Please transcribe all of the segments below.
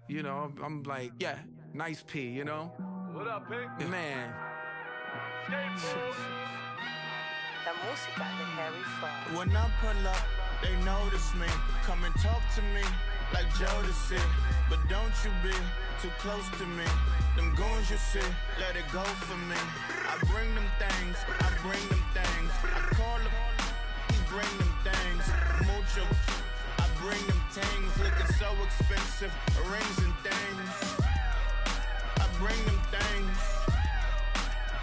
You know, I'm like, yeah, nice P, you know? What up, Pink? Man. La música de Harry Fraud. When I pull up, they notice me. Come and talk to me like Jodeci. But don't you be too close to me. Them goons you see, let it go for me. I bring them things, I bring them things. I call them, he bring them things. Mucho, I bring them things. Looking so expensive, rings and things. I bring them things.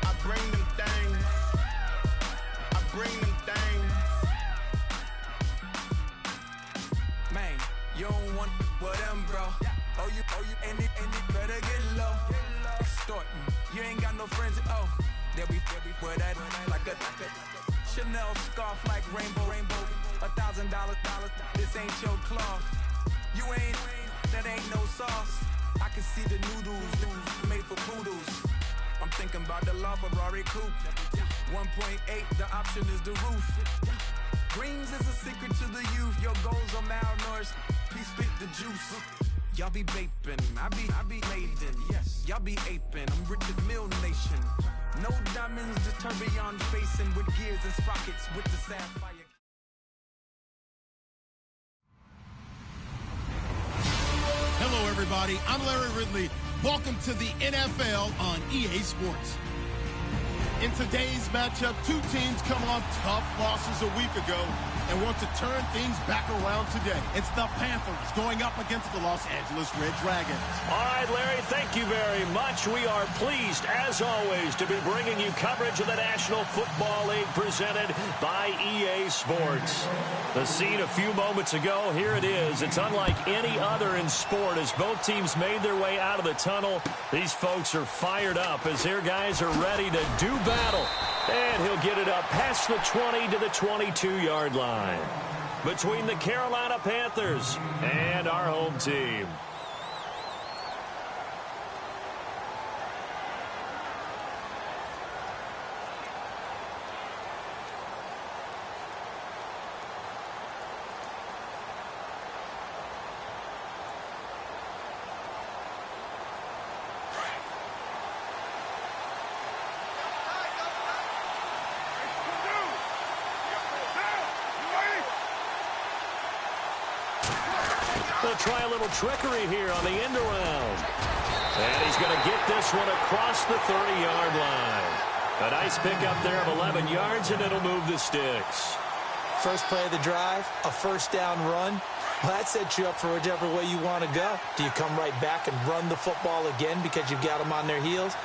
I bring them things. I bring them things. Man, you don't want with them, bro. Oh, you, and it better get low. Extorting, you ain't got no friends. Oh, they'll be wear that like a Chanel scarf like rainbow. $1,000, this ain't your cloth. You ain't, that ain't no sauce. I can see the noodles made for poodles. I'm thinking about the LaFerrari coupe. 1.8, the option is the roof. Greens is a secret to the youth. Your goals are malnourished. Please spit the juice. Y'all be vaping, I be laden. Yes, y'all be aping. I'm Richard Mill Nation. No diamonds, just tourbillon facing with gears and sprockets with the sapphire. Hello, everybody. I'm Larry Ridley. Welcome to the NFL on EA Sports. In today's matchup, two teams come off tough losses a week ago and want to turn things back around today. It's the Panthers going up against the Los Angeles Red Dragons. All right, Larry, thank you very much. We are pleased, as always, to be bringing you coverage of the National Football League presented by EA Sports. The scene a few moments ago, here it is. It's unlike any other in sport as both teams made their way out of the tunnel. These folks are fired up as their guys are ready to do battle. And he'll get it up past the 20 to the 22-yard line. Between the Carolina Panthers and our home team. They'll try a little trickery here on the end around. And he's going to get this one across the 30-yard line. A nice pickup there of 11 yards, and it'll move the sticks. First play of the drive, a first down run. Well, that sets you up for whichever way you want to go. Do you come right back and run the football again because you've got them on their heels?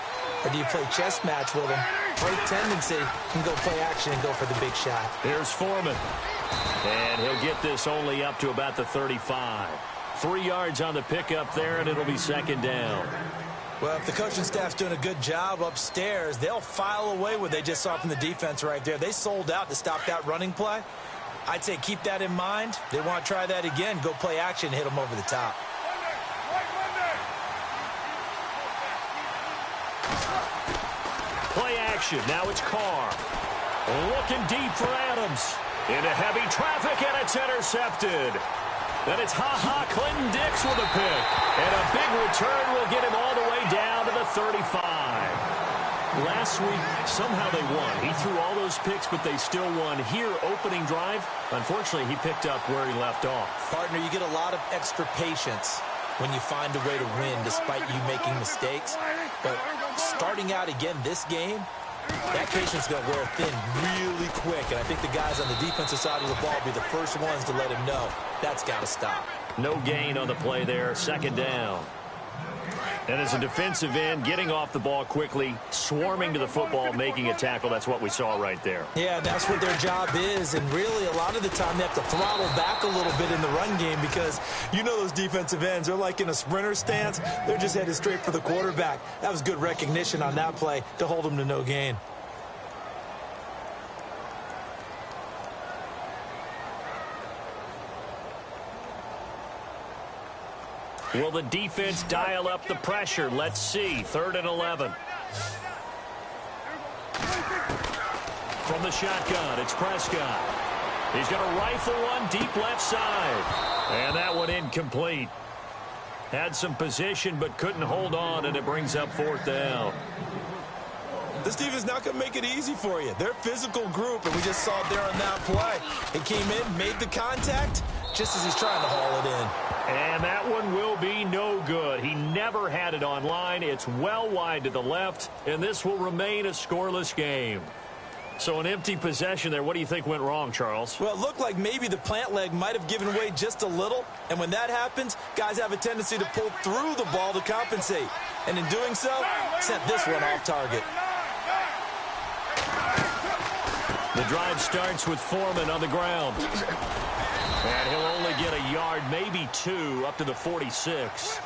Or do you play chess match with them? Great tendency. You can go play action and go for the big shot. Here's Foreman. And he'll get this only up to about the 35. 3 yards on the pickup there, and it'll be second down. Well, if the coaching staff's doing a good job upstairs, they'll file away what they just saw from the defense right there. They sold out to stop that running play. I'd say keep that in mind. They want to try that again. Go play action and hit them over the top. Play action. Now it's Carr. Looking deep for Adams. Into heavy traffic, and it's intercepted. Then it's Clinton Dix with a pick. And a big return will get him all the way down to the 35. Last week, somehow they won. He threw all those picks, but they still won. Here, opening drive, unfortunately, he picked up where he left off. Partner, you get a lot of extra patience when you find a way to win despite you making mistakes. But starting out again this game, that patience is going to wear thin really quick, and I think the guys on the defensive side of the ball will be the first ones to let him know that's got to stop. No gain on the play there, second down. And as a defensive end, getting off the ball quickly, swarming to the football, making a tackle, that's what we saw right there. Yeah, that's what their job is, and really a lot of the time they have to throttle back a little bit in the run game because you know those defensive ends, they're like in a sprinter stance. They're just headed straight for the quarterback. That was good recognition on that play to hold them to no gain. Will the defense dial up the pressure? Let's see. 3rd and 11. From the shotgun, it's Prescott. He's going to rifle one deep left side. And that one incomplete. Had some position but couldn't hold on, and it brings up 4th down. This team is not going to make it easy for you. They're a physical group, and we just saw it there on that play. He came in, made the contact, just as he's trying to haul it in. And that one will be no good. He never had it on line. It's well wide to the left, and this will remain a scoreless game. So an empty possession there. What do you think went wrong, Charles? Well, it looked like maybe the plant leg might have given way just a little, and when that happens, guys have a tendency to pull through the ball to compensate. And in doing so, sent this one off target. The drive starts with Foreman on the ground. And he'll only get a yard, maybe 2, up to the 46.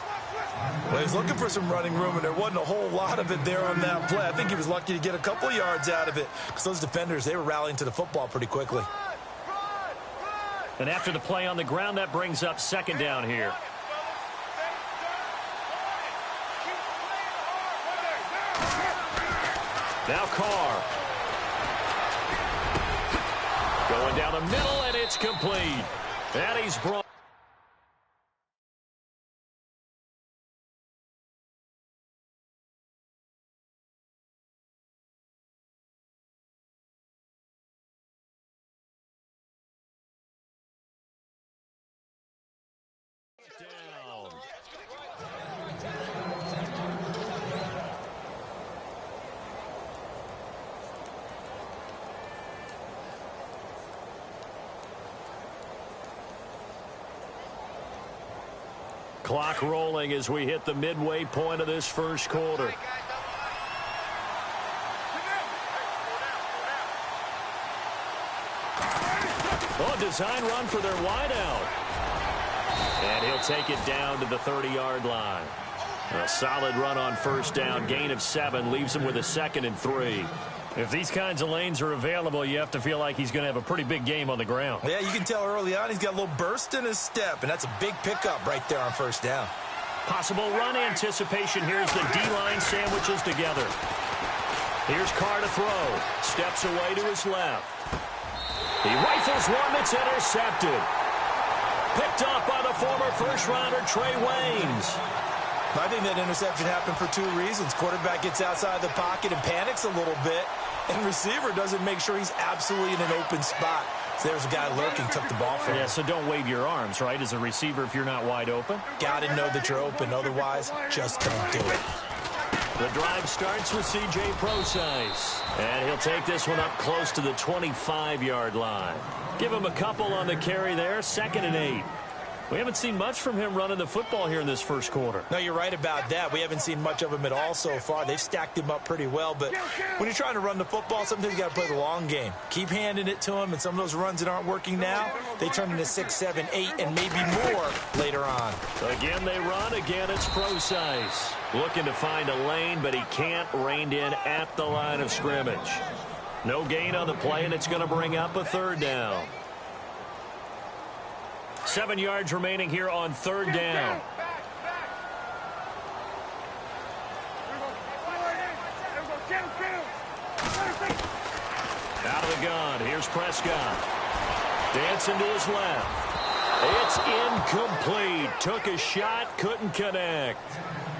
Well, he's looking for some running room, and there wasn't a whole lot of it there on that play. I think he was lucky to get a couple yards out of it because those defenders, they were rallying to the football pretty quickly. And after the play on the ground, that brings up 2nd down here. Now Carr. Going down the middle, and it's complete. And he's brought. Down. Clock rolling as we hit the midway point of this first quarter. Oh, design run for their wideout. And he'll take it down to the 30-yard line. A solid run on 1st down. Gain of 7 leaves him with a 2nd and 3. If these kinds of lanes are available, you have to feel like he's going to have a pretty big game on the ground. Yeah, you can tell early on he's got a little burst in his step, and that's a big pickup right there on 1st down. Possible run anticipation. Here's the D-line sandwiches together. Here's Carr to throw. Steps away to his left. He rifles one that's intercepted. Picked off by the former first-rounder Trey Waynes. I think that interception happened for 2 reasons. Quarterback gets outside the pocket and panics a little bit, and receiver doesn't make sure he's absolutely in an open spot. So there's a guy lurking, took the ball from him. Yeah, so don't wave your arms, right, as a receiver if you're not wide open. Got to know that you're open. Otherwise, just don't do it. The drive starts with C.J. Prosise, and he'll take this one up close to the 25-yard line. Give him a couple on the carry there, 2nd and 8. We haven't seen much from him running the football here in this first quarter. No, you're right about that. We haven't seen much of him at all so far. They've stacked him up pretty well, but when you're trying to run the football, sometimes you got to play the long game. Keep handing it to him, and some of those runs that aren't working now, they turn into 6, 7, 8, and maybe more later on. Again, they run. Again, it's Prosise. Looking to find a lane, but he can't. Reined in at the line of scrimmage. No gain on the play, and it's going to bring up a 3rd down. 7 yards remaining here on 3rd down. Out of the gun. Here's Prescott. Dancing to his left. It's incomplete. Took a shot, couldn't connect.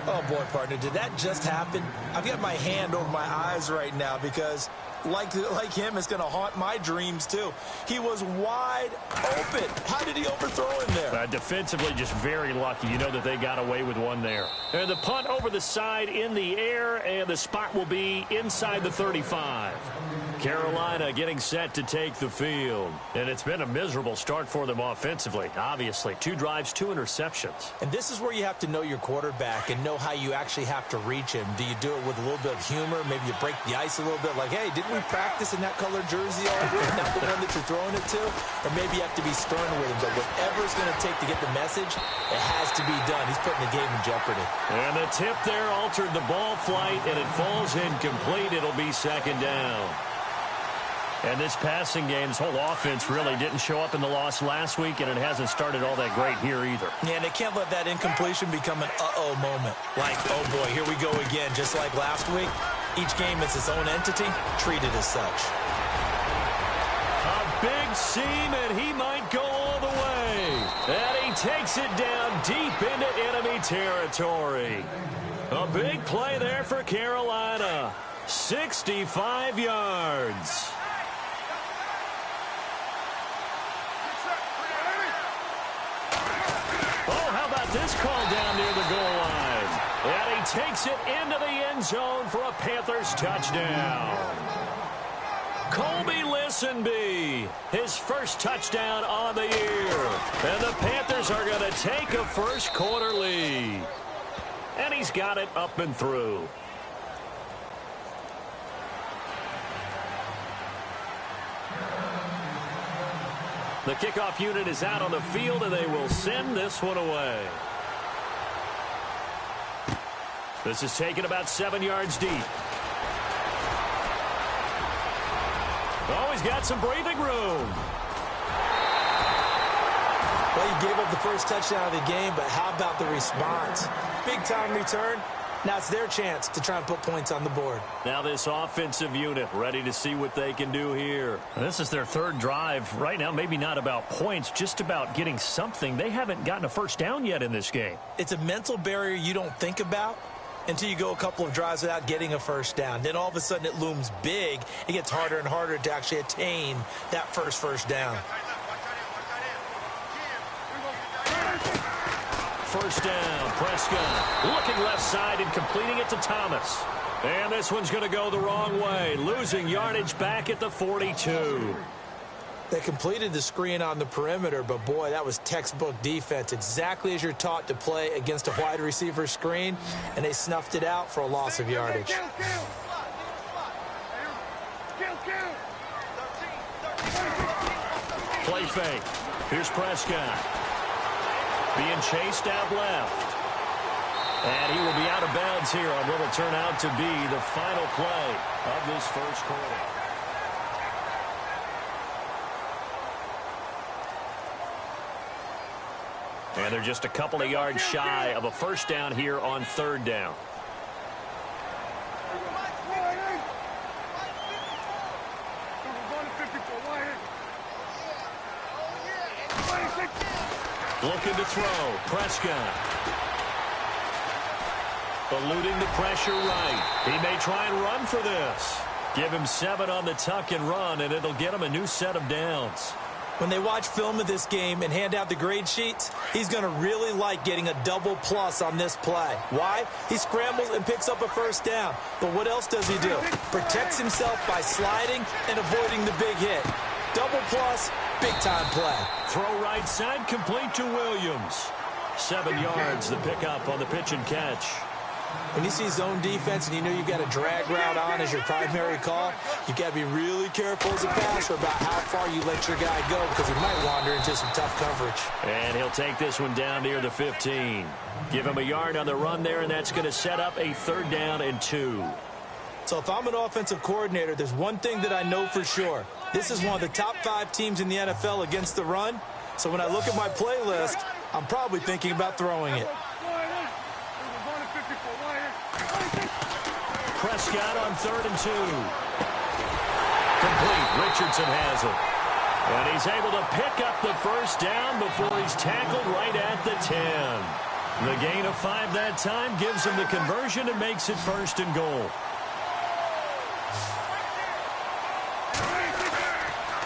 Oh, boy, partner, did that just happen? I've got my hand over my eyes right now because like him, it's going to haunt my dreams, too. He was wide open. How did he overthrow him there? Defensively, just very lucky. You know that they got away with one there. And the punt over the side in the air, and the spot will be inside the 35. Carolina getting set to take the field. And it's been a miserable start for them offensively, obviously. 2 drives, 2 interceptions. And this is where you have to know your quarterback and know how you actually have to reach him. Do you do it with a little bit of humor? Maybe you break the ice a little bit like, hey, didn't we practice in that colored jersey all year? Not the one that you're throwing it to? Or maybe you have to be stern with him. But whatever it's going to take to get the message, it has to be done. He's putting the game in jeopardy. And the tip there altered the ball flight, and it falls incomplete. It'll be 2nd down. And this passing game, this whole offense really didn't show up in the loss last week, and it hasn't started all that great here either. Yeah, and they can't let that incompletion become an uh-oh moment. Like, oh, boy, here we go again. Just like last week, each game is its own entity, treated as such. A big seam, and he might go all the way. And he takes it down deep into enemy territory. A big play there for Carolina. 65 yards. Oh, how about this call down near the goal line? And he takes it into the end zone for a Panthers touchdown. Colby Listenby, his first touchdown on the year. And the Panthers are going to take a first quarter lead. And he's got it up and through. The kickoff unit is out on the field, and they will send this one away. This is taken about 7 yards deep. Oh, he's got some breathing room. Well, you gave up the first touchdown of the game, but how about the response? Big-time return. Now it's their chance to try and put points on the board. Now this offensive unit ready to see what they can do here. This is their third drive. Right now, maybe not about points, just about getting something. They haven't gotten a first down yet in this game. It's a mental barrier you don't think about until you go a couple of drives without getting a first down. Then all of a sudden it looms big. It gets harder and harder to actually attain that first down. First down, Prescott looking left side and completing it to Thomas. And this one's going to go the wrong way, losing yardage back at the 42. They completed the screen on the perimeter, but boy, that was textbook defense, exactly as you're taught to play against a wide receiver screen, and they snuffed it out for a loss of yardage. Play fake. Here's Prescott. Being chased out left. And he will be out of bounds here on what will turn out to be the final play of this first quarter. And they're just a couple of yards shy of a first down here on third down. Looking to throw. Prescott. Eluding the pressure right. He may try and run for this. Give him 7 on the tuck and run, and it'll get him a new set of downs. When they watch film of this game and hand out the grade sheets, he's going to really like getting a double plus on this play. Why? He scrambles and picks up a first down. But what else does he do? Protects himself by sliding and avoiding the big hit. Double plus, big-time play. Throw right side, complete to Williams. 7 yards, the pickup on the pitch and catch. When you see zone defense and you know you've got a drag route on as your primary call, you've got to be really careful as a passer about how far you let your guy go because he might wander into some tough coverage. And he'll take this one down near the 15. Give him a yard on the run there, and that's going to set up a 3rd down and 2. So if I'm an offensive coordinator, there's one thing that I know for sure. This is one of the top 5 teams in the NFL against the run. So when I look at my playlist, I'm probably thinking about throwing it. Prescott on 3rd and 2. Complete. Richardson has it. And he's able to pick up the first down before he's tackled right at the 10. The gain of 5 that time gives him the conversion and makes it 1st and goal.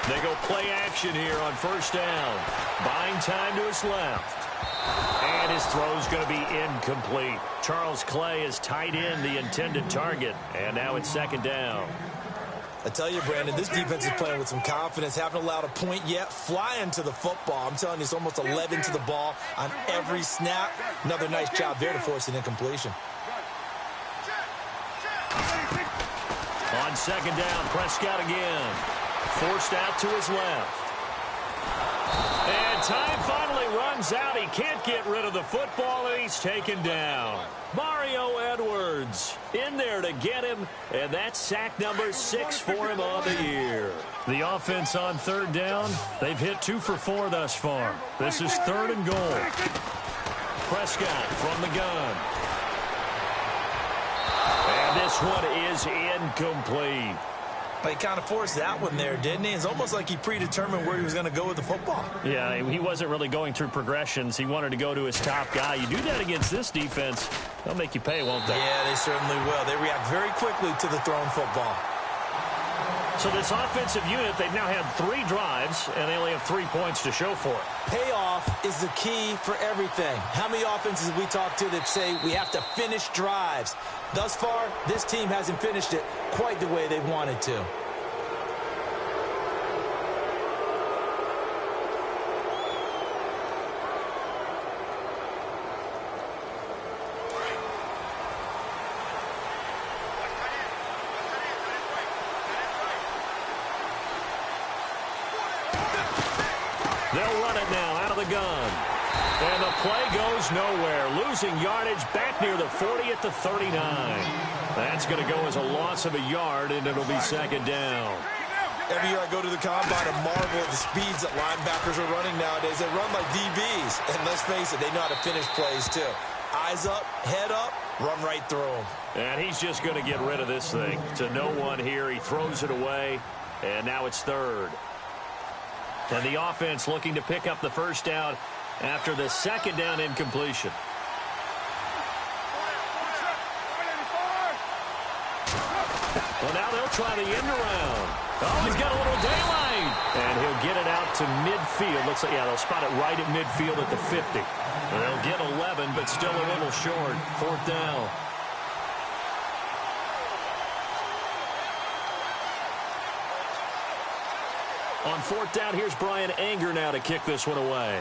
They go play action here on 1st down. Buying time to his left. And his throw's going to be incomplete. Charles Clay is tight in the intended target. And now it's 2nd down. I tell you, Brandon, this defense is playing with some confidence. Haven't allowed a point yet. Flying to the football. I'm telling you, it's almost 11 to the ball on every snap. Another nice job there to force an incompletion. On 2nd down, Prescott again. Forced out to his left. And time finally runs out. He can't get rid of the football, and he's taken down. Mario Edwards in there to get him, and that's sack number 6 for him on the year. The offense on 3rd down, they've hit 2 for 4 thus far. This is 3rd and goal. Prescott from the gun. And this one is incomplete. He kind of forced that one there, didn't he? It's almost like he predetermined where he was going to go with the football. Yeah, he wasn't really going through progressions. He wanted to go to his top guy. You do that against this defense, they'll make you pay, won't they? Yeah, they certainly will. They react very quickly to the thrown football. So this offensive unit, they've now had 3 drives, and they only have 3 points to show for it. Payoff is the key for everything. How many offenses we talk to that say we have to finish drives? Thus far, this team hasn't finished it quite the way they wanted to. They'll run it now out of the gun. And the play goes nowhere. Losing yardage back near the 40 at the 39. That's going to go as a loss of a yard, and it'll be second down. Every year I go to the combine and marvel at the speeds that linebackers are running nowadays. They run like DBs. And let's face it, they know how to finish plays too. Eyes up, head up, run right through them. And he's just going to get rid of this thing. To no one here. He throws it away, and now it's third. And the offense looking to pick up the first down after the second down incompletion. Well, now they'll try the end around. Oh, he's got a little daylight. And he'll get it out to midfield. Looks like, yeah, they'll spot it right at midfield at the 50. And they'll get 11, but still a little short. Fourth down. On fourth down, here's Brian Anger now to kick this one away.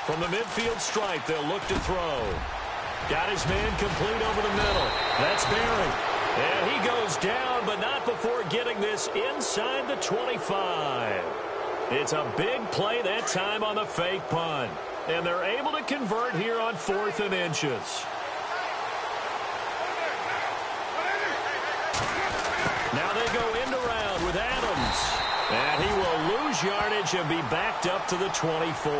From the midfield stripe, they'll look to throw. Got his man complete over the middle. That's Barry. And he goes down, but not before getting this inside the 25. It's a big play that time on the fake punt. And they're able to convert here on 4th and inches. Now they go end around with Adams. And he will lose yardage and be backed up to the 24.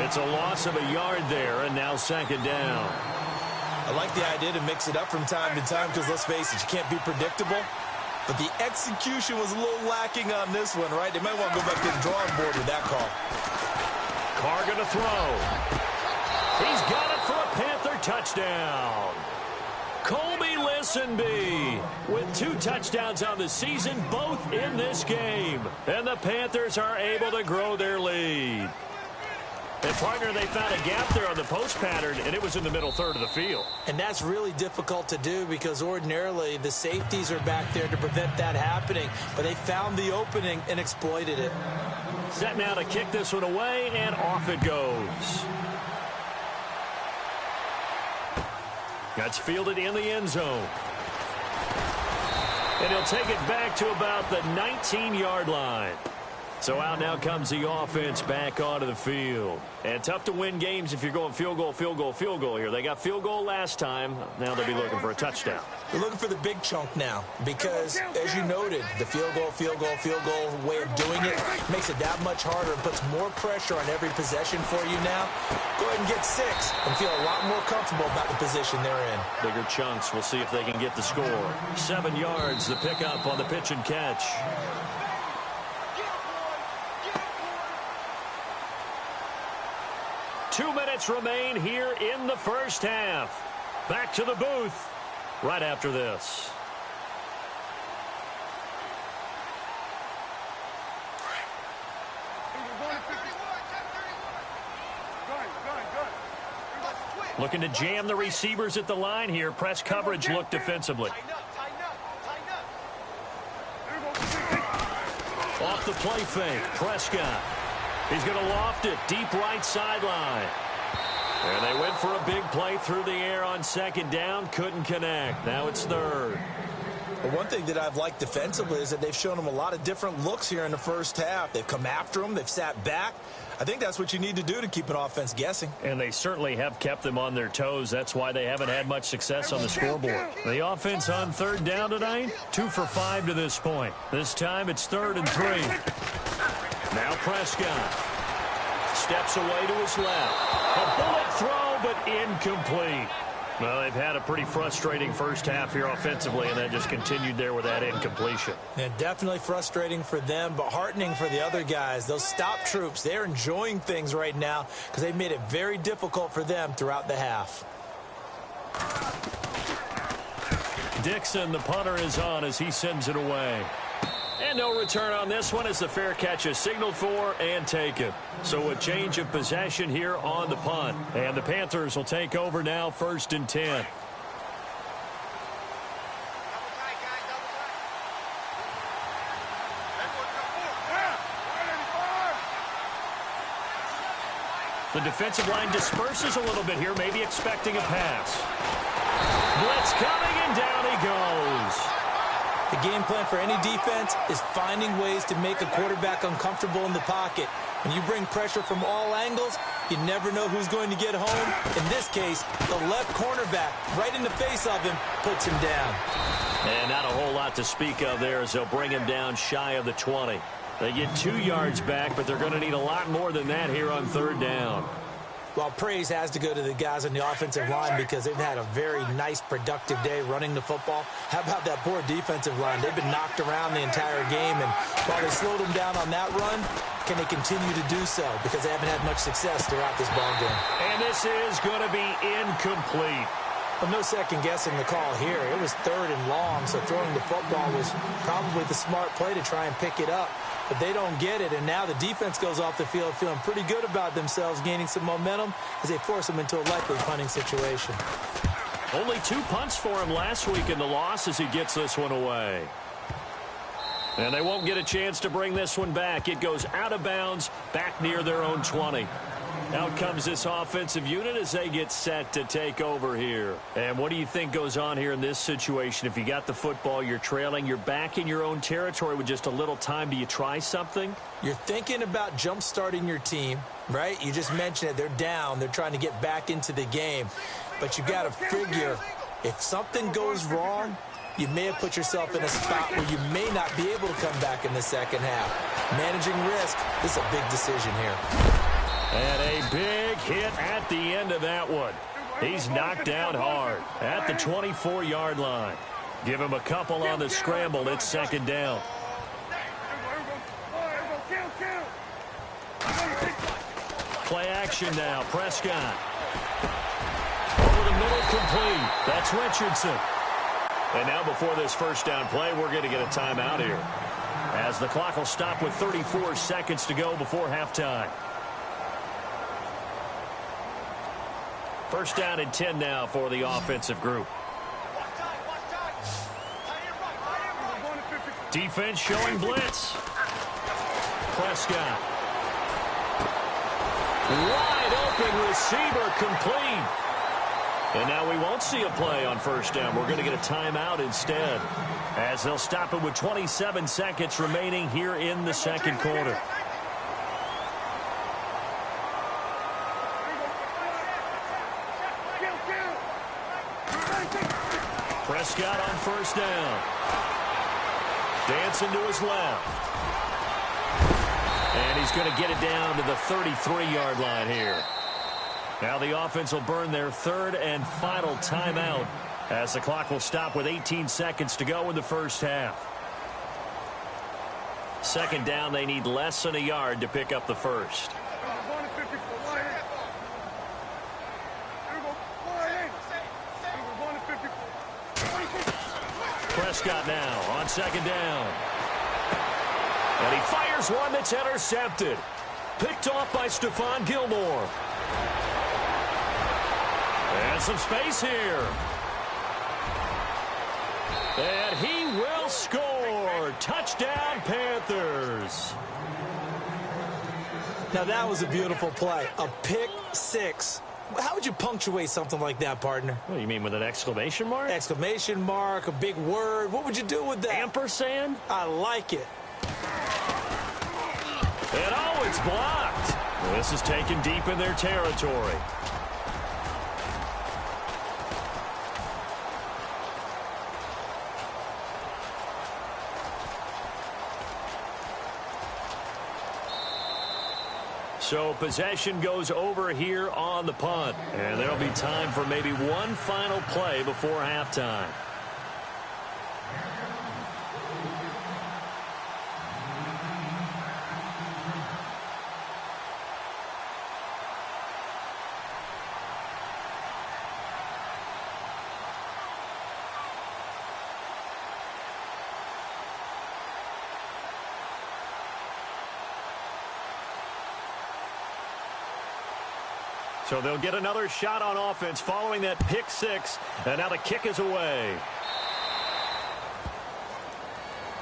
It's a loss of a yard there, and now second down. I like the idea to mix it up from time to time because, let's face it, you can't be predictable. But the execution was a little lacking on this one, right? They might want to go back to the drawing board with that call. Carr going to throw. He's got it for a Panther touchdown. Colby Listenby with 2 touchdowns on the season, both in this game. And the Panthers are able to grow their lead. And, partner, they found a gap there on the post pattern, and it was in the middle third of the field. And that's really difficult to do because ordinarily the safeties are back there to prevent that happening. But they found the opening and exploited it. Set now to kick this one away, and off it goes. That's fielded in the end zone. And he'll take it back to about the 19-yard line. So out now comes the offense back onto the field. And tough to win games if you're going field goal, field goal, field goal here. They got field goal last time. Now they'll be looking for a touchdown. They're looking for the big chunk now because, as you noted, the field goal way of doing it makes it that much harder and puts more pressure on every possession for you now. Go ahead and get 6 and feel a lot more comfortable about the position they're in. Bigger chunks. We'll see if they can get the score. 7 yards, the pickup on the pitch and catch. Two minutes remain here in the first half. Back to the booth right after this. Looking to jam the receivers at the line here. Press coverage look defensively. Off the play fake, Prescott. He's going to loft it deep right sideline. And they went for a big play through the air on second down. Couldn't connect. Now it's third. Well, one thing that I've liked defensively is that they've shown them a lot of different looks here in the first half. They've come after them. They've sat back. I think that's what you need to do to keep an offense guessing. And they certainly have kept them on their toes. That's why they haven't had much success on the scoreboard. The offense on third down tonight, 2 for 5 to this point. This time it's 3rd and 3. Now Prescott. steps away to his left. A bullet throw, but incomplete. Well, they've had a pretty frustrating first half here offensively, and that just continued there with that incompletion. Yeah, definitely frustrating for them, but heartening for the other guys. Those stop troops, they're enjoying things right now because they've made it very difficult for them throughout the half. Dixon, the punter, is on as he sends it away. And no return on this one as the fair catch is signaled for and taken. So a change of possession here on the punt. And the Panthers will take over now, 1st and 10. The defensive line disperses a little bit here, maybe expecting a pass. Blitz coming, and down he goes. The game plan for any defense is finding ways to make a quarterback uncomfortable in the pocket. When you bring pressure from all angles, you never know who's going to get home. In this case, the left cornerback, right in the face of him, puts him down. And not a whole lot to speak of there as they'll bring him down shy of the 20. They get 2 yards back, but they're going to need a lot more than that here on 3rd down. Well, praise has to go to the guys on the offensive line because they've had a very nice, productive day running the football. How about that poor defensive line? They've been knocked around the entire game, and while they slowed them down on that run, can they continue to do so? Because they haven't had much success throughout this ballgame. And this is going to be incomplete. Well, no second-guessing the call here. It was 3rd and long, so throwing the football was probably the smart play to try and pick it up. But they don't get it, and now the defense goes off the field feeling pretty good about themselves, gaining some momentum as they force them into a likely punting situation. Only 2 punts for him last week in the loss as he gets this one away. And they won't get a chance to bring this one back. It goes out of bounds, back near their own 20. Out comes this offensive unit as they get set to take over here. And what do you think goes on here in this situation? If you got the football, you're trailing, you're back in your own territory with just a little time. Do you try something? You're thinking about jump-starting your team, right? You just mentioned it. They're down. They're trying to get back into the game. But you got to figure if something goes wrong, you may have put yourself in a spot where you may not be able to come back in the second half. Managing risk, this is a big decision here. And a big hit at the end of that one. He's knocked down hard at the 24-yard line. Give him a couple on the scramble. It's 2nd down. Play action now. Prescott. Over the middle, complete. That's Richardson. And now before this 1st down play, we're going to get a timeout here, as the clock will stop with 34 seconds to go before halftime. 1st down and 10 now for the offensive group. Defense showing blitz. Prescott. Wide open receiver, complete. And now we won't see a play on 1st down. We're going to get a timeout instead, as they'll stop it with 27 seconds remaining here in the 2nd quarter. Prescott on 1st down. Dancing to his left. And he's going to get it down to the 33-yard line here. Now the offense will burn their 3rd and final timeout, as the clock will stop with 18 seconds to go in the 1st half. 2nd down, they need less than a yard to pick up the 1st. Prescott now on 2nd down. And he fires one that's intercepted. Picked off by Stephon Gilmore. And some space here. And he will score. Touchdown, Panthers. Now that was a beautiful play. A pick 6. How would you punctuate something like that, partner? What do you mean, with an exclamation mark? Exclamation mark, a big word. What would you do with that? Ampersand? I like it. And oh, it's blocked. This is taken deep in their territory. So possession goes over here on the punt. And there'll be time for maybe one final play before halftime. So they'll get another shot on offense following that pick six. And now the kick is away.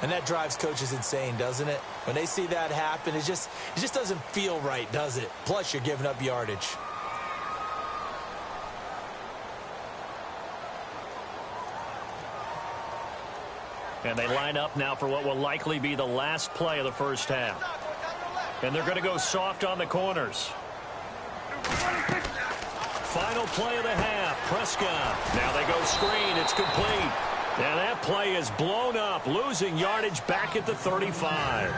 And that drives coaches insane, doesn't it? When they see that happen, it just doesn't feel right, does it? Plus, you're giving up yardage. And they line up now for what will likely be the last play of the first half. And they're going to go soft on the corners. Final play of the half. Prescott. Now they go screen. It's complete. And that play is blown up, losing yardage back at the 35.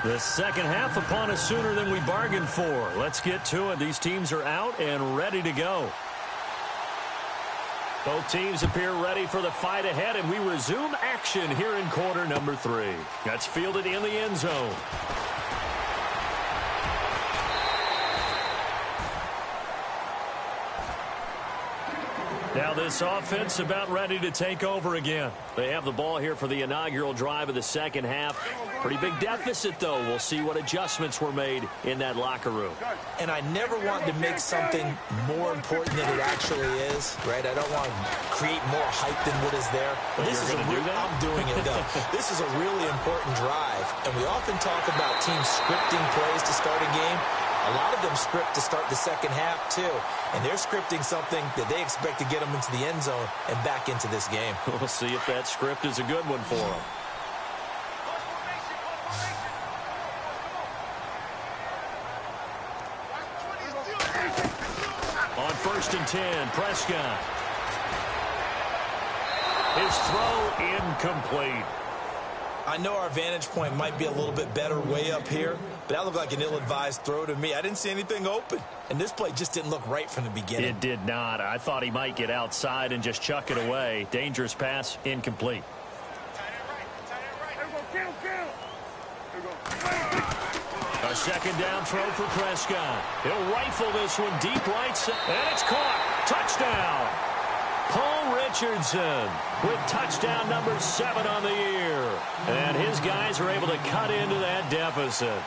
The second half upon us sooner than we bargained for. Let's get to it. These teams are out and ready to go. Both teams appear ready for the fight ahead, and we resume action here in quarter number 3. That's fielded in the end zone. Now this offense about ready to take over again. They have the ball here for the inaugural drive of the second half. Pretty big deficit, though. We'll see what adjustments were made in that locker room. And I never want to make something more important than it actually is, right? I don't want to create more hype than what is there. But this is I'm doing it, though. This is a really important drive. And we often talk about teams scripting plays to start a game. A lot of them script to start the second half, too. And they're scripting something that they expect to get them into the end zone and back into this game. We'll see if that script is a good one for them. On 1st and 10, Prescott. His throw incomplete. I know our vantage point might be a little bit better way up here, but that looked like an ill-advised throw to me. I didn't see anything open, and this play just didn't look right from the beginning. It did not. I thought he might get outside and just chuck it away. Dangerous pass, incomplete. A second down throw for Prescott. He'll rifle this one deep right side, and it's caught. Touchdown. Paul Richardson with touchdown number 7 on the year. And his guys are able to cut into that deficit.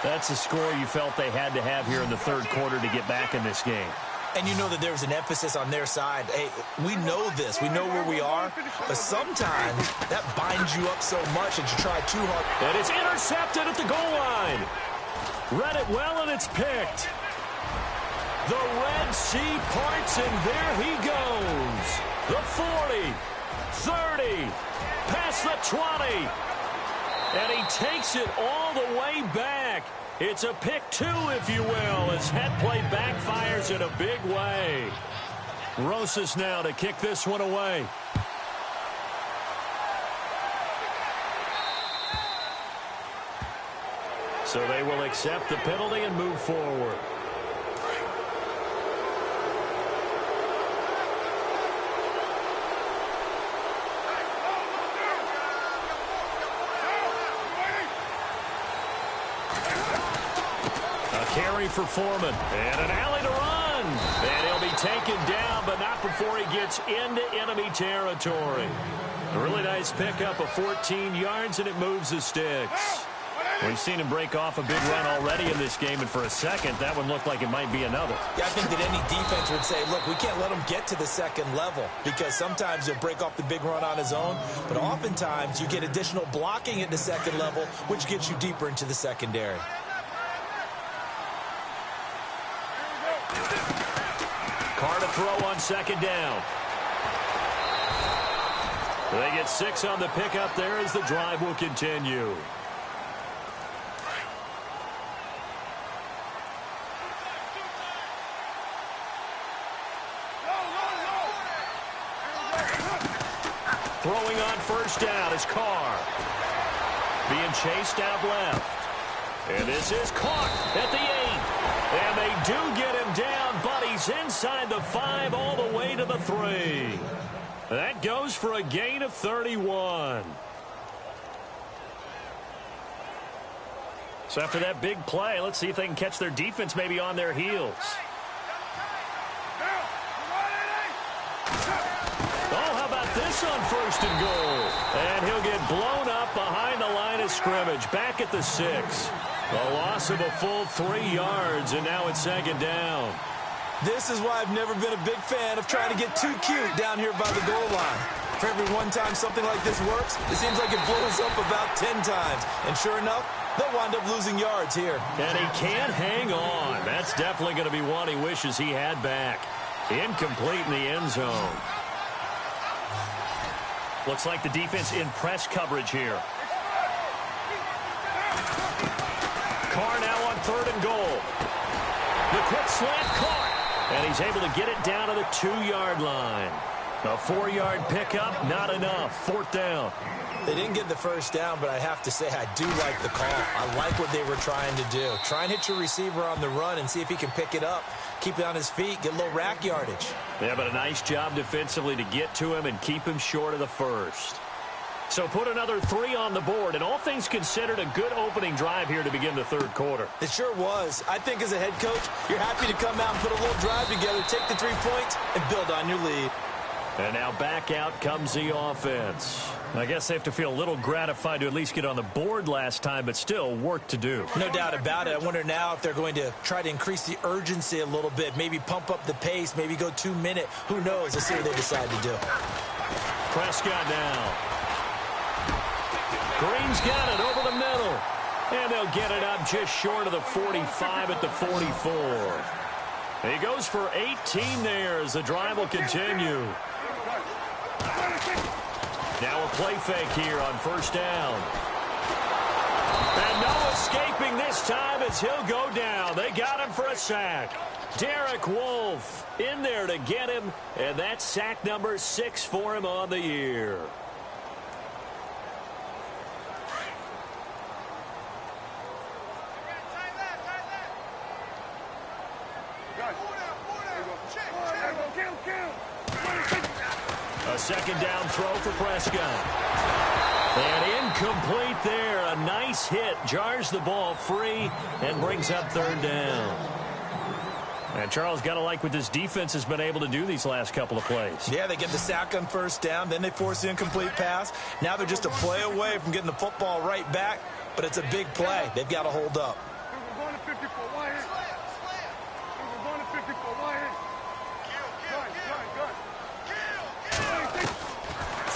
That's a score you felt they had to have here in the third quarter to get back in this game. And you know that there's an emphasis on their side. Hey, we know this. We know where we are. But sometimes that binds you up so much that you try too hard. And it's intercepted at the goal line. Read it well, and it's picked. The Red Sea parts, and there he goes. The 40, 30, past the 20. And he takes it all the way back. It's a pick 2, if you will, as that play backfires in a big way. Rosas now to kick this one away. So they will accept the penalty and move forward. Carry for Foreman, and an alley to run. And he'll be taken down, but not before he gets into enemy territory. A really nice pickup of 14 yards, and it moves the sticks. We've seen him break off a big run already in this game, and for a second, that one looked like it might be another. Yeah, I think that any defense would say, look, we can't let him get to the second level, because sometimes he'll break off the big run on his own, but oftentimes you get additional blocking at the second level, which gets you deeper into the secondary. Carr to throw on second down. They get 6 on the pickup there as the drive will continue. Throwing on first down is Carr. Being chased out left. And this is caught at the 8. And they do get him down, but he's inside the 5 all the way to the 3. That goes for a gain of 31. So after that big play, let's see if they can catch their defense maybe on their heels. Oh, how about this on 1st and goal? And he'll get blown up behind the line of scrimmage, back at the 6. A loss of a full 3 yards, and now it's 2nd down. This is why I've never been a big fan of trying to get too cute down here by the goal line. For every one time something like this works, it seems like it blows up about 10 times. And sure enough, they'll wind up losing yards here. And he can't hang on. That's definitely going to be one he wishes he had back. Incomplete in the end zone. Looks like the defense in press coverage here. Carr now on 3rd and goal. The quick slant caught. And he's able to get it down to the 2-yard line. A 4-yard pickup, not enough. 4th down. They didn't get the first down, but I have to say I do like the call. I like what they were trying to do. Try and hit your receiver on the run and see if he can pick it up. Keep it on his feet, get a little rack yardage. Yeah, but a nice job defensively to get to him and keep him short of the 1st. So put another 3 on the board, and all things considered, a good opening drive here to begin the 3rd quarter. It sure was. I think as a head coach, you're happy to come out and put a little drive together, take the 3 points, and build on your lead. And now back out comes the offense. I guess they have to feel a little gratified to at least get on the board last time, but still work to do. No doubt about it. I wonder now if they're going to try to increase the urgency a little bit, maybe pump up the pace, maybe go 2-minute. Who knows? Let's see what they decide to do. Prescott now. Green's got it over the middle. And they'll get it up just short of the 45 at the 44. He goes for 18 there as the drive will continue. Now a play fake here on 1st down. And no escaping this time as he'll go down. They got him for a sack. Derek Wolfe in there to get him, and that's sack number 6 for him on the year. A 2nd down throw for Prescott. And incomplete there. A nice hit. Jars the ball free and brings up 3rd down. And Charles, got to like what this defense has been able to do these last couple of plays. Yeah, they get the sack on 1st down. Then they force the incomplete pass. Now they're just a play away from getting the football right back. But it's a big play. They've got to hold up.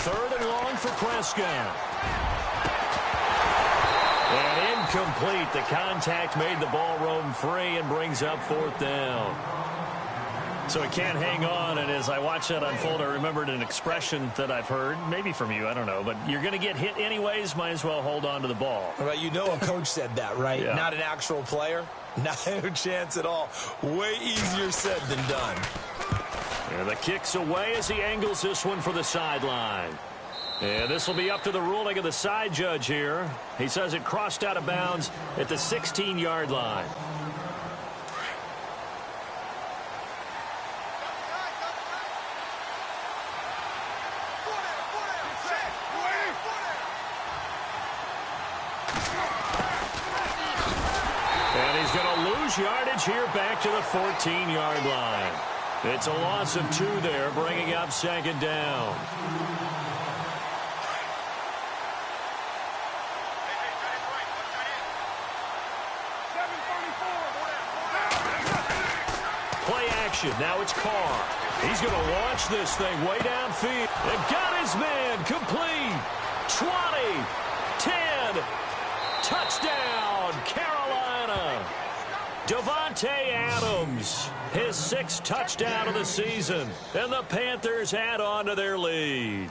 3rd and long for Prescott. And incomplete. The contact made the ball roam free and brings up 4th down. So he can't hang on, and as I watch that unfold, I remembered an expression that I've heard, maybe from you, I don't know, but you're going to get hit anyways, might as well hold on to the ball. Right, you know a coach said that, right? Yeah. Not an actual player. Not a chance at all. Way easier said than done. And the kick's away as he angles this one for the sideline. And this will be up to the ruling of the side judge here. He says it crossed out of bounds at the 16-yard line. And he's going to lose yardage here back to the 14-yard line. It's a loss of 2 there, bringing up 2nd down. Play action. Now it's Carr. He's going to launch this thing way downfield. And got his man complete. 20, 10, touchdown, Carolina. Davante Adams, his 6th touchdown of the season, and the Panthers add on to their lead.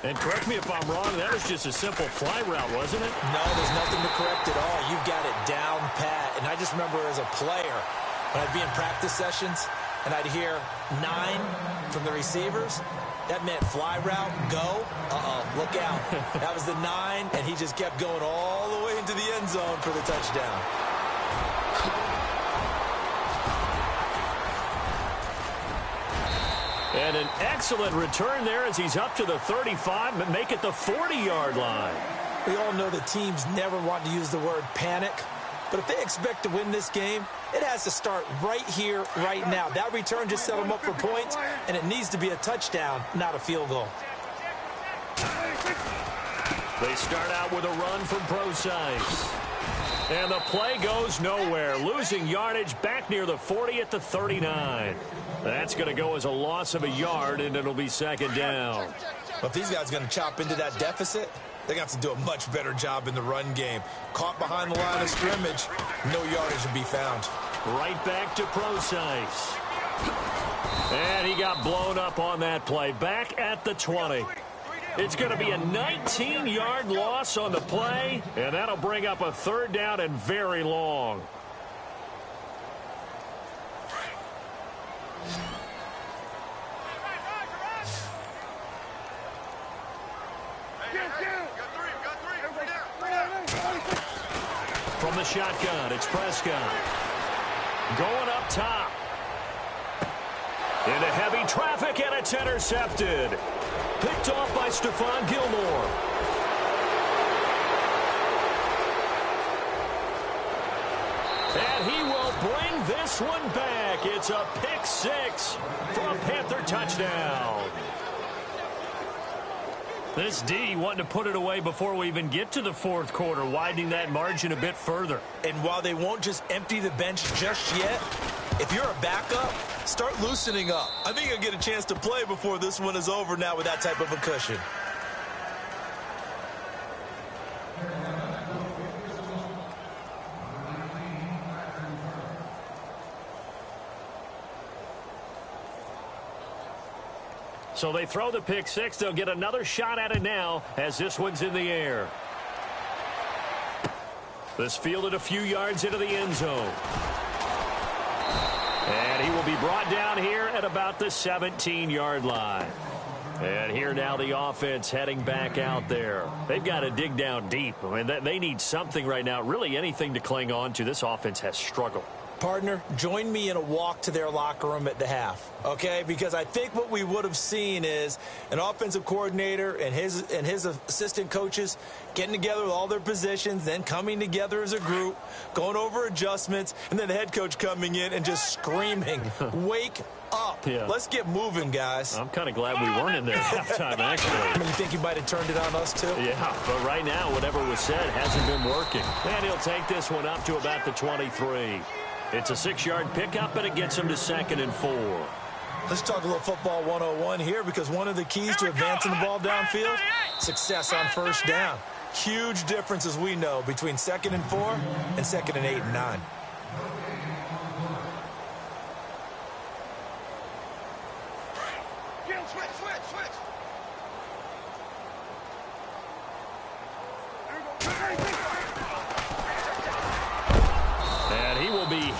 And correct me if I'm wrong, that was just a simple fly route, wasn't it? No, there's nothing to correct at all. You've got it down pat. And I just remember as a player, when I'd be in practice sessions, and I'd hear 9 from the receivers, that meant fly route, go. Look out. That was the 9, and he just kept going all the way into the end zone for the touchdown. And an excellent return there as he's up to the 35, but make it the 40-yard line. We all know that teams never want to use the word panic, but if they expect to win this game, it has to start right here, right now. That return just set them up for points, and it needs to be a touchdown, not a field goal. They start out with a run from Procise. And the play goes nowhere, losing yardage back near the 40 at the 39. That's going to go as a loss of a yard, and it'll be second down. Well, if these guys are going to chop into that deficit, they're going to have to do a much better job in the run game. Caught behind the line of scrimmage, no yardage to be found. Right back to Procise. And he got blown up on that play. Back at the 20. It's going to be a 19-yard loss on the play, and that'll bring up a third down and very long. From the shotgun, it's Prescott. Going up top. Into heavy traffic, and it's intercepted. Picked off by Stephon Gilmore. And he will bring this one back. It's a pick 6 for a Panther touchdown. This D wanting to put it away before we even get to the fourth quarter, widening that margin a bit further. And while they won't just empty the bench just yet, if you're a backup, start loosening up. I think you'll get a chance to play before this one is over now with that type of a cushion. So they throw the pick 6. They'll get another shot at it now as this one's in the air. This fielded a few yards into the end zone. And he will be brought down here at about the 17-yard line. And here now the offense heading back out there. They've got to dig down deep. I mean, they need something right now, really anything to cling on to. This offense has struggled. Partner, join me in a walk to their locker room at the half, okay? Because I think what we would have seen is an offensive coordinator and his assistant coaches getting together with all their positions, then coming together as a group, going over adjustments, and then the head coach coming in and just screaming, wake up. Yeah. Let's get moving, guys. I'm kind of glad we weren't in there at halftime, actually. I mean, you think you might have turned it on us, too? Yeah, but right now, whatever was said hasn't been working. And he'll take this one up to about the 23. It's a 6-yard pickup, and it gets him to 2nd and 4. Let's talk a little football 101 here, because one of the keys to advancing the ball downfield, success on first down. Huge difference, as we know, between 2nd and 4 and 2nd and 8 and 9.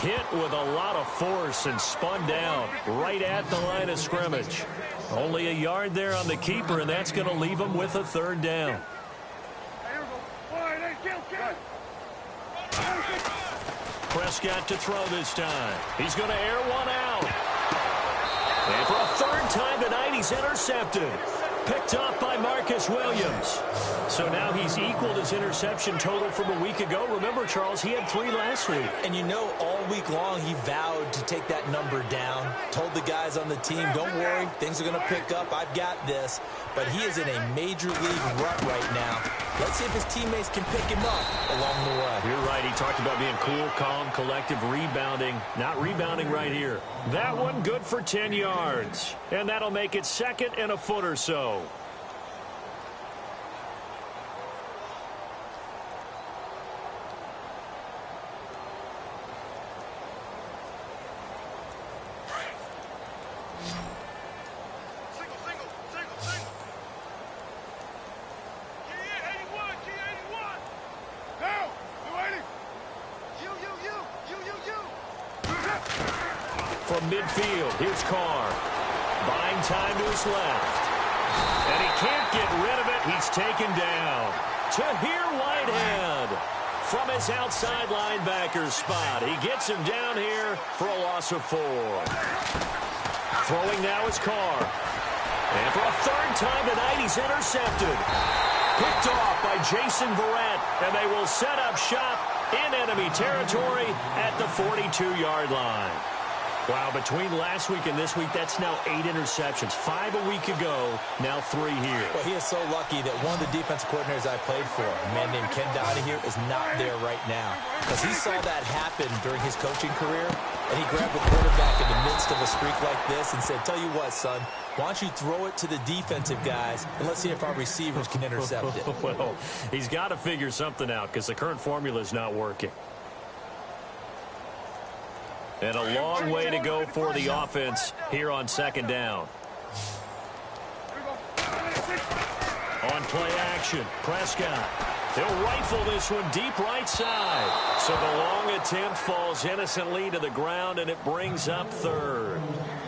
Hit with a lot of force and spun down right at the line of scrimmage. Only a yard there on the keeper, and that's going to leave him with a third down. Prescott to throw this time. He's going to air one out. And for a third time tonight, he's intercepted. Picked off by Marcus Williams. So now he's equaled his interception total from a week ago. Remember, Charles, he had 3 last week. And you know, all week long he vowed to take that number down. Told the guys on the team, don't worry, things are going to pick up. I've got this. But he is in a major league rut right now. Let's see if his teammates can pick him up along the way. You're right. He talked about being cool, calm, collective, rebounding. Not rebounding right here. That one good for 10 yards. And that'll make it 2nd and a foot or so. from midfield. Here's Carr. Buying time to his left. And he can't get rid of it. He's taken down. Tahir Whitehead from his outside linebacker spot. He gets him down here for a loss of 4. Throwing now is Carr. And for a third time tonight, he's intercepted. Picked off by Jason Verrett, and they will set up shop in enemy territory at the 42-yard line. Wow, between last week and this week, that's now 8 interceptions. 5 a week ago, now 3 here. Well, he is so lucky that one of the defensive coordinators I played for, a man named Ken Donahue, is not there right now. Because he saw that happen during his coaching career, and he grabbed the quarterback in the midst of a streak like this and said, tell you what, son, why don't you throw it to the defensive guys, and let's see if our receivers can intercept it. Well, he's got to figure something out because the current formula is not working. And a long way to go for the offense here on second down. On play action, Prescott. He'll rifle this one deep right side. So the long attempt falls innocently to the ground, and it brings up third.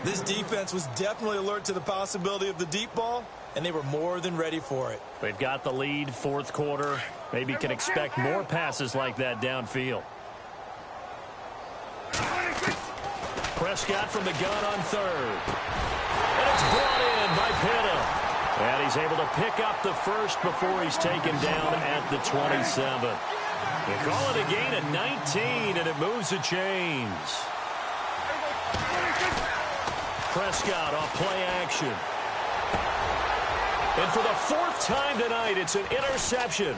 This defense was definitely alert to the possibility of the deep ball, and they were more than ready for it. They've got the lead, fourth quarter. Maybe can expect more passes like that downfield. Prescott from the gun on third. And it's brought in by Pitta. And he's able to pick up the first before he's taken down at the 27. You call it a gain of 19, and it moves the chains. Prescott off play action. And for the 4th time tonight, it's an interception.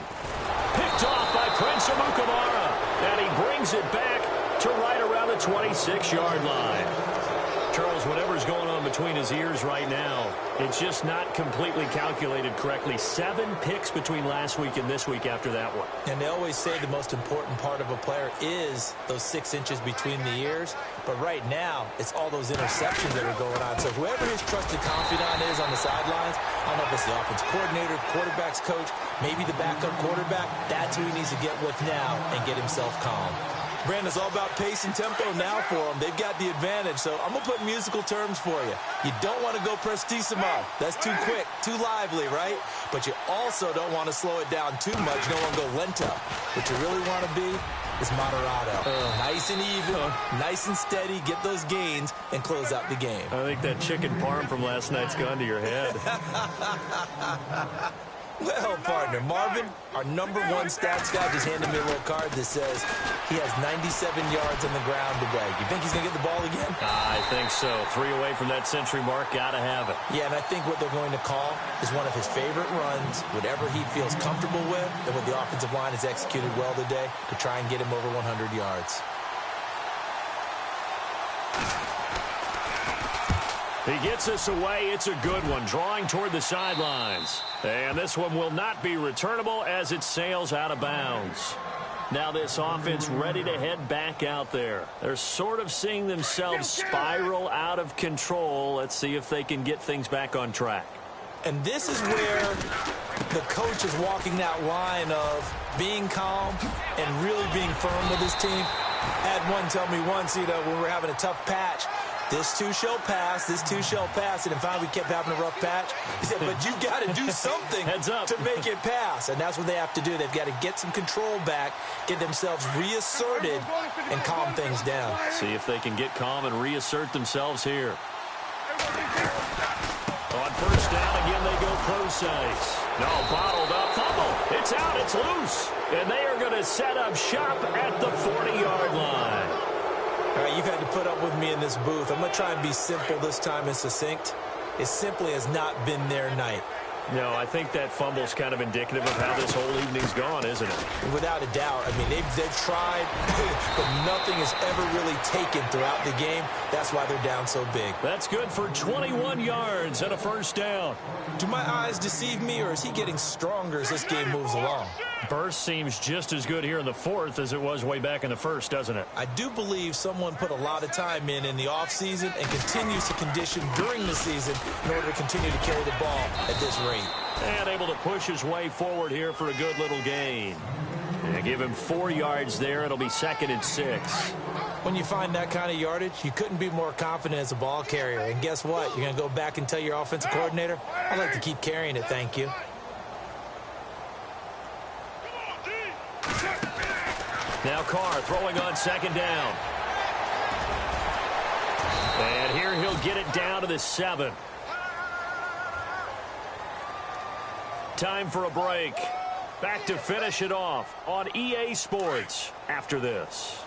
Picked off by Prince Amukamara. And he brings it back to right around the 26-yard line. Charles, whatever's going on between his ears right now, it's just not completely calculated correctly. 7 picks between last week and this week after that one. And they always say the most important part of a player is those 6 inches between the ears. But right now, it's all those interceptions that are going on. So whoever his trusted confidant is on the sidelines, I don't know if it's the offense coordinator, quarterback's coach, maybe the backup quarterback, that's who he needs to get with now and get himself calm. Brandon, it's all about pace and tempo now for them. They've got the advantage, so I'm going to put musical terms for you. You don't want to go prestissimo. That's too quick, too lively, right? But you also don't want to slow it down too much. You don't want to go lento. What you really want to be is moderato. Nice and even, nice and steady, get those gains, and close out the game. I think that chicken parm from last night's gone to your head. Well, partner, Marvin, our #1 stats guy, just handed me a little card that says he has 97 yards on the ground today. You think he's going to get the ball again? I think so. 3 away from that century mark. Got to have it. Yeah, and I think what they're going to call is one of his favorite runs, whatever he feels comfortable with, and what the offensive line has executed well today to try and get him over 100 yards. He gets us away. It's a good one. Drawing toward the sidelines. And this one will not be returnable as it sails out of bounds. Now this offense ready to head back out there. They're sort of seeing themselves spiral out of control. Let's see if they can get things back on track. And this is where the coach is walking that line of being calm and really being firm with his team. I had one tell me once, when we were having a tough patch, this too shall pass, this too shall pass. And finally we kept having a rough patch. He said, but you got to do something to make it pass. And that's what they have to do. They've got to get some control back, get themselves reasserted, and calm things down. See if they can get calm and reassert themselves here. On first down, again, they go pro-size. No, bottled up, fumble. It's out, it's loose. And they are going to set up shop at the 40-yard line. All right, you've had to put up with me in this booth. I'm going to try and be simple this time and succinct. It simply has not been their night. No, I think that fumble's kind of indicative of how this whole evening's gone, isn't it? Without a doubt. I mean, they've tried, but nothing has ever really taken throughout the game. That's why they're down so big. That's good for 21 yards and a first down. Do my eyes deceive me, or is he getting stronger as this game moves along? Burst seems just as good here in the fourth as it was way back in the first, doesn't it? I do believe someone put a lot of time in the offseason and continues to condition during the season in order to continue to carry the ball at this rate. And able to push his way forward here for a good little gain. And give him 4 yards there. It'll be 2nd and 6. When you find that kind of yardage, you couldn't be more confident as a ball carrier. And guess what? You're going to go back and tell your offensive coordinator, I'd like to keep carrying it, thank you. Now Carr throwing on second down. And here he'll get it down to the 7. Time for a break. Back to finish it off on EA Sports after this.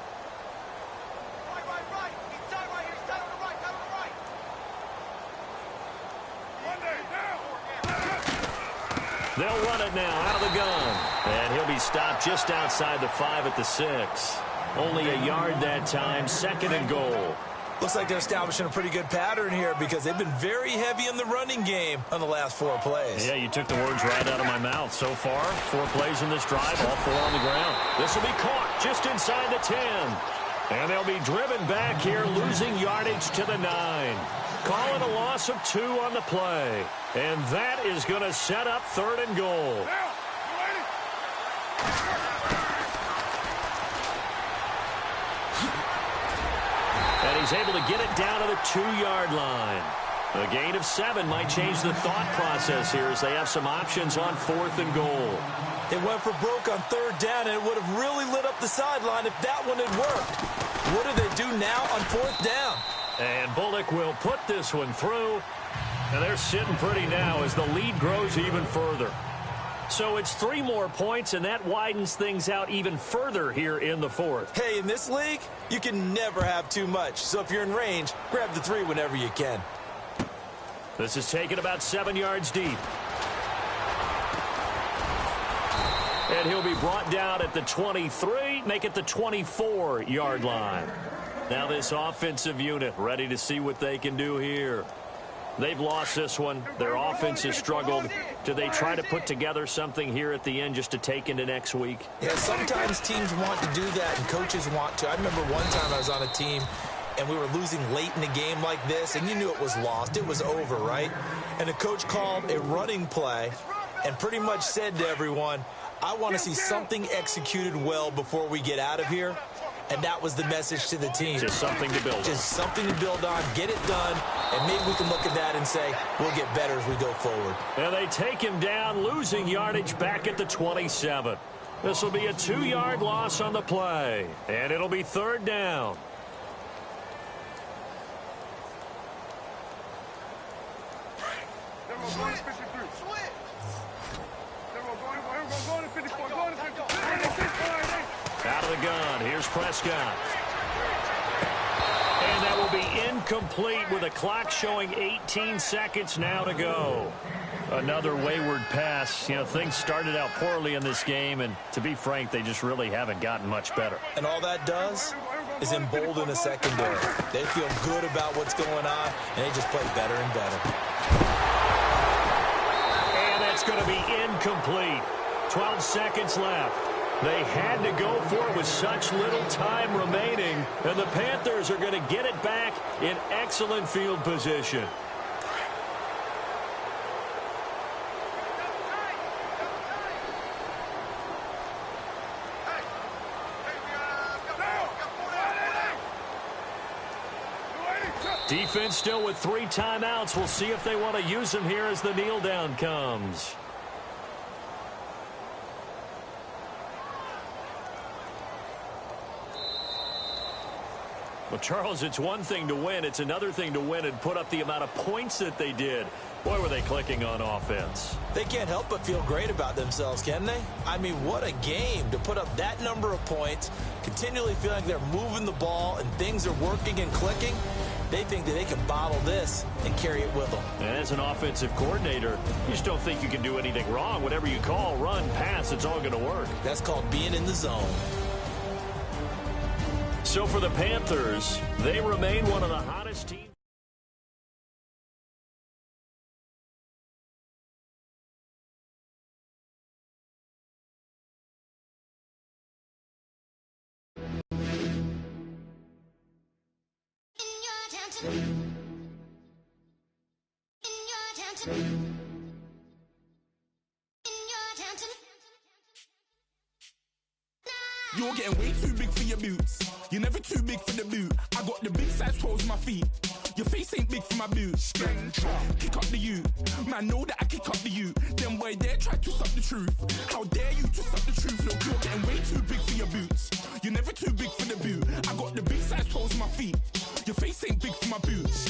They'll run it now out of the gun. And he'll be stopped just outside the 5 at the 6. Only a yard that time, 2nd and goal. Looks like they're establishing a pretty good pattern here because they've been very heavy in the running game on the last 4 plays. Yeah, you took the words right out of my mouth. So far, 4 plays in this drive, all 4 on the ground. This will be caught just inside the 10. And they'll be driven back here, losing yardage to the 9. Call it a loss of 2 on the play. And that is going to set up 3rd and goal. And he's able to get it down to the 2-yard line. A gain of 7 might change the thought process here as they have some options on 4th and goal. They went for broke on 3rd down, and it would have really lit up the sideline if that one had worked. What do they do now on 4th down? And Bullock will put this one through. And they're sitting pretty now as the lead grows even further. So it's 3 more points, and that widens things out even further here in the 4th. Hey, in this league, you can never have too much. So if you're in range, grab the 3 whenever you can. This is taken about 7 yards deep. And he'll be brought down at the 23, make it the 24-yard line. Now this offensive unit ready to see what they can do here. They've lost this one. Their offense has struggled. Do they try to put together something here at the end just to take into next week? Yeah, sometimes teams want to do that and coaches want to. I remember one time I was on a team and we were losing late in a game like this, and you knew it was lost. It was over, right? And the coach called a running play and pretty much said to everyone, I want to see something executed well before we get out of here. And that was the message to the team. Just something to build on. Just something to build on, get it done, and maybe we can look at that and say, we'll get better as we go forward. And they take him down, losing yardage back at the 27. This will be a 2-yard loss on the play, and it'll be 3rd down. Out of the gun, here's Prescott. And that will be incomplete with a clock showing 18 seconds now to go. Another wayward pass. You know, things started out poorly in this game, and to be frank, they just really haven't gotten much better. And all that does is embolden the secondary. They feel good about what's going on, and they just play better and better. And that's going to be incomplete. 12 seconds left. They had to go for it with such little time remaining, and the Panthers are going to get it back in excellent field position. Defense still with 3 timeouts. We'll see if they want to use them here as the kneel down comes. Well, Charles, it's one thing to win. It's another thing to win and put up the amount of points that they did. Boy, were they clicking on offense. They can't help but feel great about themselves, can they? I mean, what a game to put up that number of points, continually feeling like they're moving the ball and things are working and clicking. They think that they can bottle this and carry it with them. And as an offensive coordinator, you just don't think you can do anything wrong. Whatever you call, run, pass, it's all going to work. That's called being in the zone. So for the Panthers, they remain one of the hottest teams. You're getting way too big for your boots. You're never too big for the boot. I got the big size toes on my feet. Your face ain't big for my boots. Kick up the you. Man, know that I kick up the you. Them boy there try to suck the truth. How dare you to suck the truth? Look, you're getting way too big for your boots. You're never too big for the boot. I got the big size toes on my feet. Your face ain't big for my boots.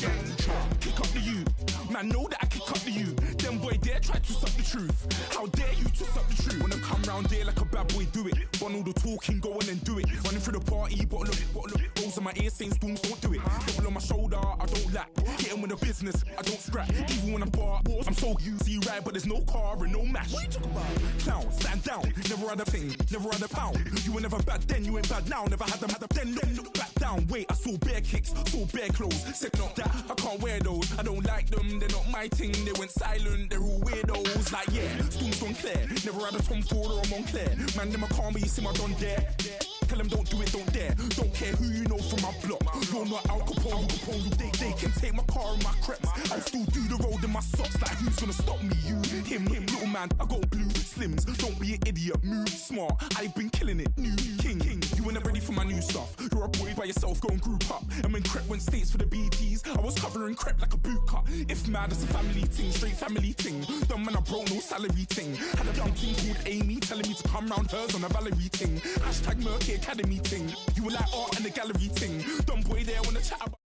Kick up the you. Man, know that I kick up the you. Them boy there try to suck the truth. How dare you to suck the truth? When I come round there like a bad boy, do it. Want all the talking, go on and do it. Running through the party, bottle up. Rolls in my ear saying storms, don't do it. Double on my shoulder, I don't lack. Hitting with a business, I don't scrap. Even when I'm bar, I'm so easy right, but there's no car and no match. What you talking about? Clown, stand down. Never had a thing, never had a pound. You were never bad then, you ain't bad now. Never had them, then look back down. Wait, I saw bare kicks, saw bare clothes. Said not that, I can't wear those. I don't like them, they're not my thing. They went silent, they're all weirdos. Like yeah, storms gone clear. Never had a Tom Ford or a Montclair. Man, them a calm, but you see my don there. Tell them don't do it, don't dare. Don't care who you know from my block. You're not Al Capone, they can take my car and my creps. I'll still do the road in my socks. Like who's gonna stop me? You, him, little man. I got blue slims. Don't be an idiot, move smart. I've been killing it, new king. You were never ready for my new stuff. You're a boy by yourself, go and group up. And when Crep went states for the BTs, I was covering Crep like a boot cut. If mad, it's a family ting, straight family ting. Dumb man, I broke no salary ting. Had a young ting called Amy telling me to come round hers on a Valerie ting. Hashtag Murky Academy ting. You were like art and the gallery ting. Dumb boy there wanna chat about